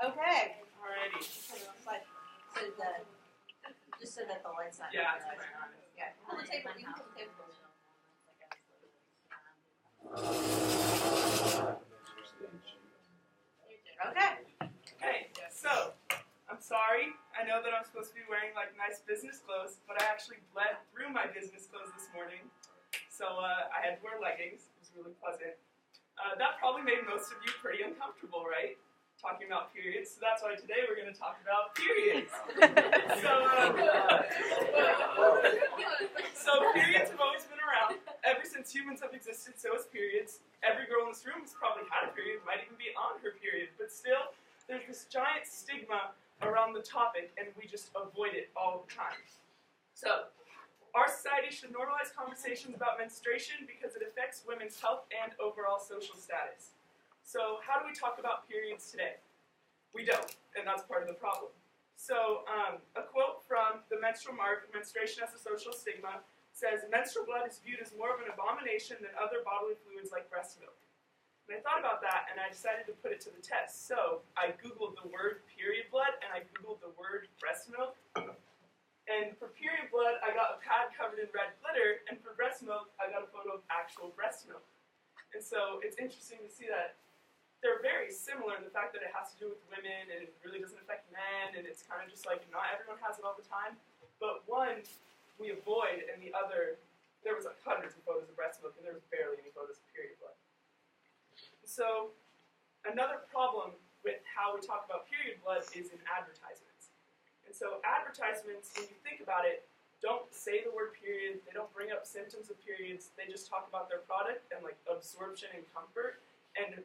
Okay. Alrighty. Just so that the light's not. Yeah, it's pretty on. Yeah. Pull the table. You can pull the table. Okay. Okay, so, I'm sorry. I know that I'm supposed to be wearing like nice business clothes, but I actually bled through my business clothes this morning. So I had to wear leggings. It was really pleasant. That probably made most of you pretty uncomfortable, right? Talking about periods. So that's why today we're going to talk about periods. So periods have always been around. Ever since humans have existed, so has periods. Every girl in this room has probably had a period, might even be on her period. But still, there's this giant stigma around the topic, and we just avoid it all the time. So, our society should normalize conversations about menstruation because it affects women's health and overall social status. So how do we talk about periods today? We don't, and that's part of the problem. So a quote from the Menstrual Mark, Menstruation as a Social Stigma, says, menstrual blood is viewed as more of an abomination than other bodily fluids like breast milk. And I thought about that, and I decided to put it to the test. So I Googled the word period blood, and I Googled the word breast milk. And for period blood, I got a pad covered in red glitter, and for breast milk, I got a photo of actual breast milk. And so it's interesting to see that they're very similar in the fact that it has to do with women, and it really doesn't affect men, and it's kind of just like not everyone has it all the time. But one we avoid, and the other, there was like hundreds of photos of breast milk, and there was barely any photos of period blood. So another problem with how we talk about period blood is in advertisements. And so advertisements, when you think about it, don't say the word period, they don't bring up symptoms of periods, they just talk about their product and like absorption and comfort. And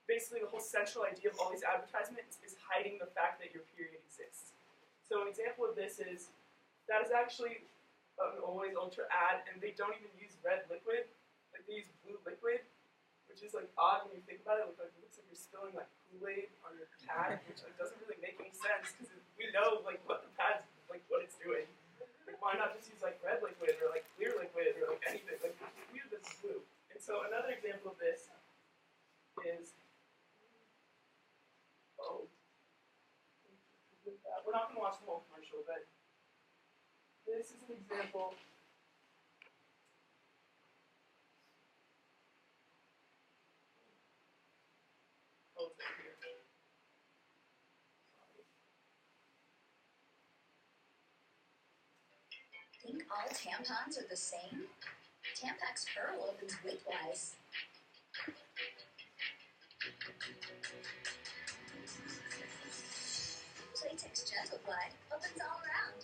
basically the whole central idea of all these advertisements is hiding the fact that your period exists. So an example of this is, that is actually an Always Ultra ad, and they don't even use red liquid, like they use blue liquid, which is like odd when you think about it. It looks like you're spilling like Kool-Aid on your pad, which like doesn't really make any sense because we know like what the pad's like what it's doing. Like why not just use like red liquid or like clear liquid or like anything? Like it's weird that it's blue. And so another example of this is we're not going to watch the whole commercial, but this is an example. Oh, it's right here. Think all tampons are the same? Tampax Pearl opens widthwise. Playtex Gentle Glide opens all around.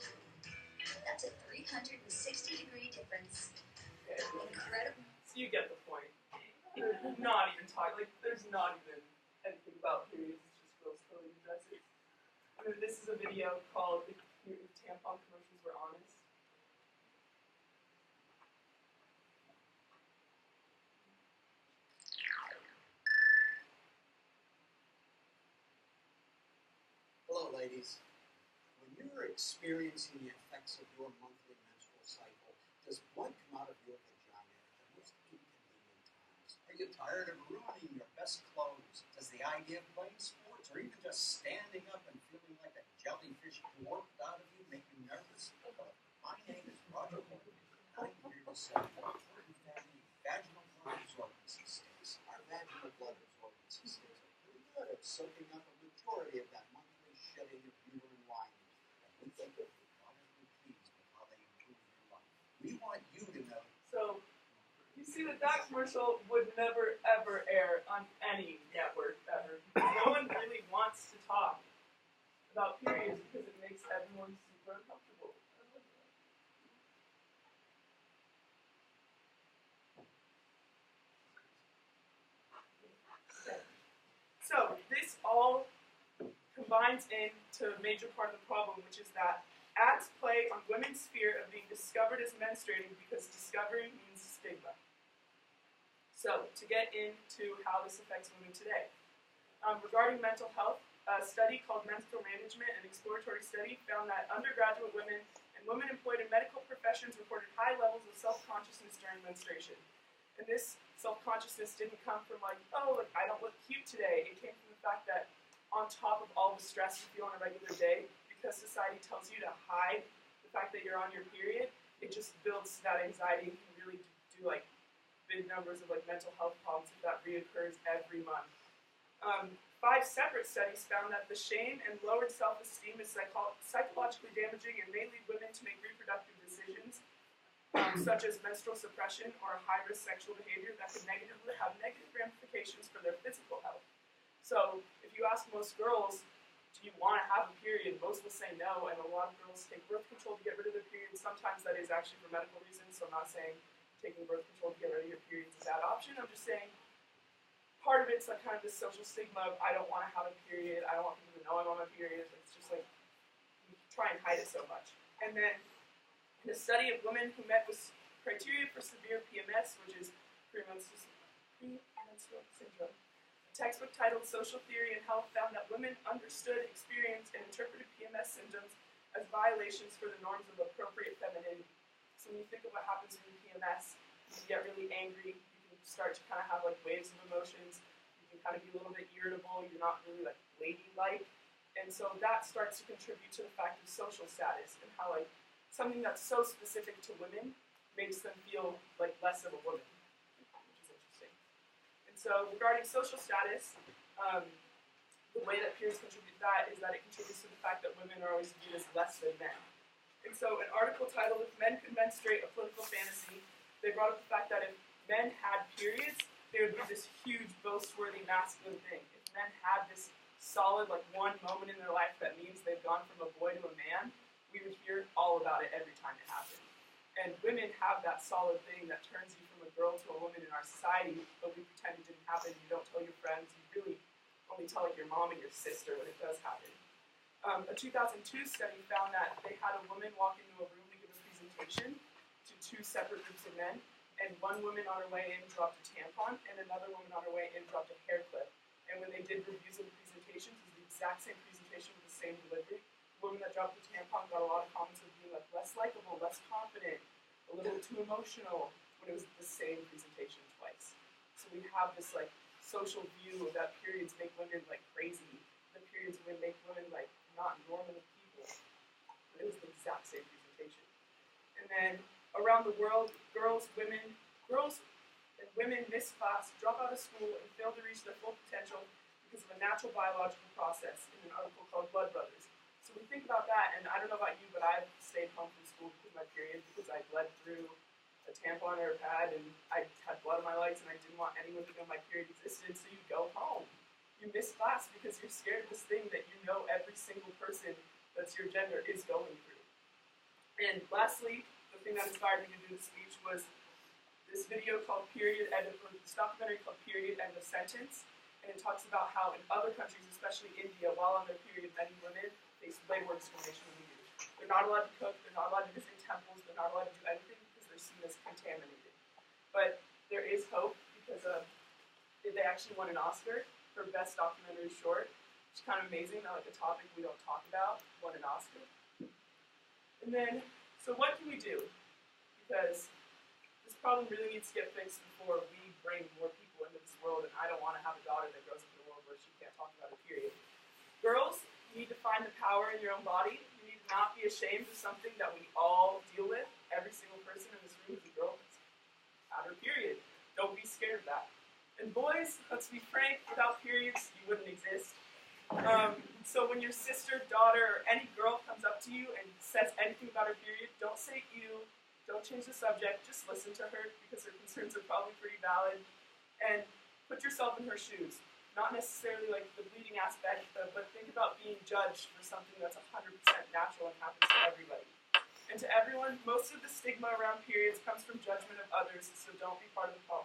That's a 360-degree difference. Okay. Incredible. So you get the point. Not even talk, like there's not even anything about periods, it's just girls totally dresses. And then this is a video called If Tampon Commercials Were Honest. Hello, ladies. When you're experiencing the effects of your monthly menstrual cycle, does blood come out of your vagina at the most inconvenient times? Are you tired of ruining your best clothes? Does the idea of playing sports or even just standing up and feeling like a jellyfish warped out of you make you nervous? My name is Roger Morgan. I'm here to sell you important family vaginal blood absorbency sticks. Our vaginal blood absorbency sticks are pretty good at soaking up a majority of that monthly shedding of uterine lining. And we think that you're probably pleased with how they improve your life. We want you to know. So you see that commercial would never ever air on any network ever. No one really wants to talk about periods because it makes everyone super uncomfortable. So this all combines into a major part of the problem, which is that ads play on women's fear of being discovered as menstruating because discovery means stigma. So to get into how this affects women today. Regarding mental health, a study called Menstrual Management, an exploratory study, found that undergraduate women and women employed in medical professions reported high levels of self-consciousness during menstruation. And this self-consciousness didn't come from like, oh, like, I don't look cute today. It came from the fact that on top of all the stress you feel on a regular day, because society tells you to hide the fact that you're on your period, it just builds that anxiety and can really do like big numbers of like mental health problems if that reoccurs every month. 5 separate studies found that the shame and lowered self-esteem is psychologically damaging and may lead women to make reproductive decisions such as menstrual suppression or high-risk sexual behavior that could have negative ramifications for their physical health. So if you ask most girls, do you want to have a period, most will say no, and a lot of girls take birth control to get rid of their periods. Sometimes that is actually for medical reasons, so I'm not saying taking birth control to get rid of your periods is a bad option. I'm just saying part of it's like kind of this social stigma of I don't want to have a period, I don't want people to know I'm on my period. It's just like we try and hide it so much. And then in a study of women who met with criteria for severe PMS, which is premenstrual syndrome, a textbook titled Social Theory and Health found that women understood, experienced, and interpreted PMS symptoms as violations for the norms of appropriate femininity. So when you think of what happens in PMS, you can get really angry, you can start to kind of have like waves of emotions, you can kind of be a little bit irritable, you're not really like ladylike, and so that starts to contribute to the fact of social status and how like something that's so specific to women makes them feel like less of a woman, which is interesting. And so regarding social status, the way that periods contribute to that is that it contributes to the fact that women are always viewed as less than men. And so an article titled If Men Could Menstruate, a Political Fantasy, they brought up the fact that if men had periods, they would be this huge, boast-worthy, masculine thing. If men had this solid, like one moment in their life that means they've gone from a boy to a man, we would hear all about it every time it happened. And women have that solid thing that turns you from a girl to a woman in our society, but we pretend it didn't happen. You don't tell your friends. You really only tell like your mom and your sister when it does happen. A 2002 study found that they had a woman walk into a room to give a presentation to 2 separate groups of men, and one woman on her way in dropped a tampon, and another woman on her way in dropped a hair clip. And when they did reviews of the presentations, it was the exact same presentation with the same delivery. The woman that dropped the tampon got a lot of comments of being like less likable, less confident, a little too emotional, when it was the same presentation twice. So we have this like social view that periods make women like crazy. The periods would make women like not normal people. But it was the exact same presentation. And then around the world, girls and women miss class, drop out of school, and fail to reach their full potential because of a natural biological process in an article called Blood Brothers. So we think about that, and I don't know about you, but I've stayed home from school because of my period, because I bled through a tampon or a pad, and I had blood on my legs, and I didn't want anyone to know my period existed, so you go home. You miss class because you're scared of this thing that you know every single person that's your gender is going through. And lastly, the thing that inspired me to do the speech was this video called this documentary called Period End of Sentence, and it talks about how in other countries, especially India, while on their period, many women face way more discrimination than we do. They're not allowed to cook, they're not allowed to visit temples, they're not allowed to do anything because they're seen as contaminated. But there is hope because they actually won an Oscar for Best Documentary Short, which is kind of amazing that like a topic we don't talk about won an Oscar. And then, so what can we do? Because this problem really needs to get fixed before we bring more people into this world, and I don't want to have a daughter that grows up in a world where she can't talk about a period. Girls, you need to find the power in your own body. You need to not be ashamed of something that we all deal with. Every single person in this room is a girl that's had her period. Don't be scared of that. And boys, let's be frank, without periods, you wouldn't exist. So when your sister, daughter, or any girl comes up to you and says anything about her period, don't say ew, don't change the subject, just listen to her because her concerns are probably pretty valid, and put yourself in her shoes. Not necessarily like the bleeding aspect, but think about being judged for something that's 100% natural and happens to everybody. And to everyone, most of the stigma around periods comes from judgment of others, so don't be part of the problem.